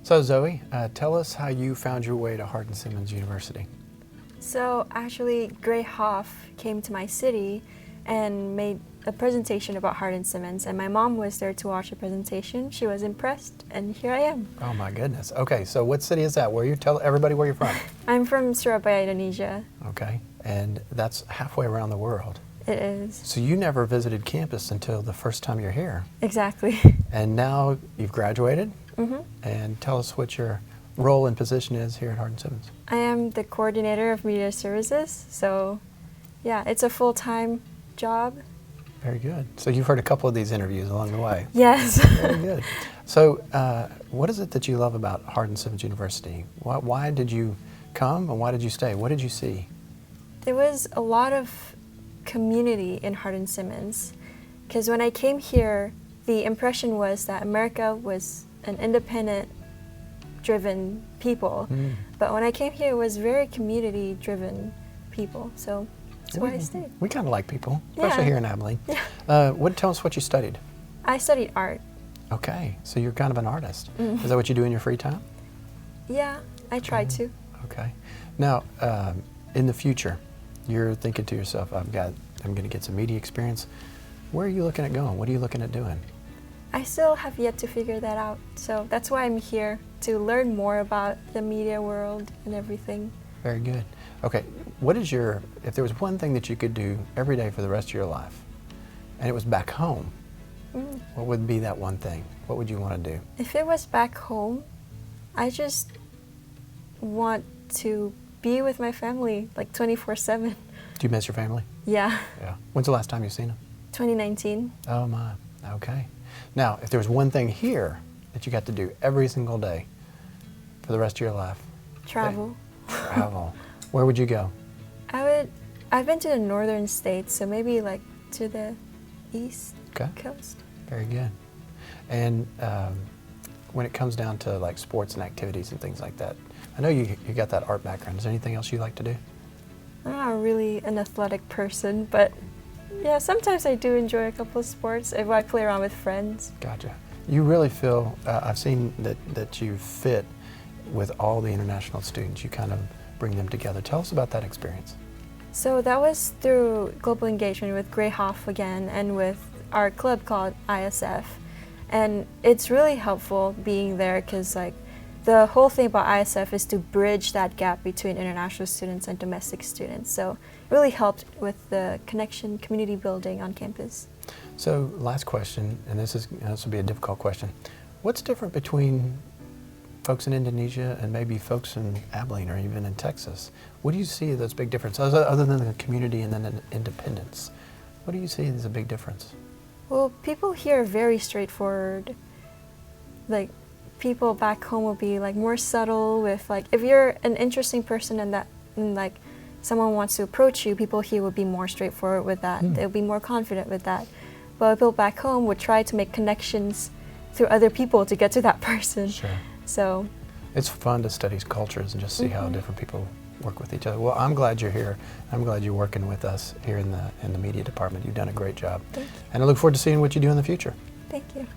So Zoe, tell us how you found your way to Hardin-Simmons University. So actually, Gray Hoff came to my city and made a presentation about Hardin-Simmons, and my mom was there to watch the presentation. She was impressed, and here I am. Oh my goodness. Okay, so what city is that? Tell everybody where you're from. I'm from Surabaya, Indonesia. Okay, and that's halfway around the world. It is. So you never visited campus until the first time you're here. Exactly. And now you've graduated. Mm-hmm. And tell us what your role and position is here at Hardin-Simmons. I am the coordinator of media services, so yeah, it's a full-time job. Very good. So you've heard a couple of these interviews along the way. Yes. Very good. So what is it that you love about Hardin-Simmons University? Why did you come and why did you stay? What did you see? There was a lot of community in Hardin-Simmons, because when I came here, the impression was that America was an independent-driven people, but when I came here, it was very community-driven people, so that's why I stayed. We kind of like people, especially here in Abilene. Yeah. Tell us what you studied. I studied art. Okay, so you're kind of an artist. Is that what you do in your free time? Yeah, I try to. Okay. Now, in the future, you're thinking to yourself, I'm going to get some media experience. Where are you looking at going? What are you looking at doing? I still have yet to figure that out, so that's why I'm here, to learn more about the media world and everything. Very good. Okay, if there was one thing that you could do every day for the rest of your life, and it was back home, what would be that one thing? What would you want to do? If it was back home, I just want to be with my family, like 24/7. Do you miss your family? Yeah. Yeah. When's the last time you've seen them? 2019. Oh my, okay. Now, if there was one thing here that you got to do every single day for the rest of your life. Travel. Travel. Where would you go? I've been to the northern states, so maybe like to the east coast. Very good. And when it comes down to like sports and activities and things like that, I know you got that art background. Is there anything else you like to do? I'm not really an athletic person, but yeah, sometimes I do enjoy a couple of sports if I play around with friends. Gotcha. You really feel, I've seen that you fit with all the international students. You kind of bring them together. Tell us about that experience. So that was through global engagement with Gray Hoff again and with our club called ISF. And it's really helpful being there because like the whole thing about ISF is to bridge that gap between international students and domestic students. So it really helped with the connection, community building on campus. So last question, and this will be a difficult question. What's different between folks in Indonesia and maybe folks in Abilene or even in Texas? What do you see those big differences, other than the community and then independence? What do you see as a big difference? Well, people here are very straightforward. Like, people back home will be like more subtle with like, if you're an interesting person and like someone wants to approach you, people here would be more straightforward with that. They'll be more confident with that. But people back home would try to make connections through other people to get to that person. Sure. So it's fun to study cultures and just see how different people work with each other. Well, I'm glad you're here. I'm glad you're working with us here in the media department. You've done a great job. Thank you. And I look forward to seeing what you do in the future. Thank you.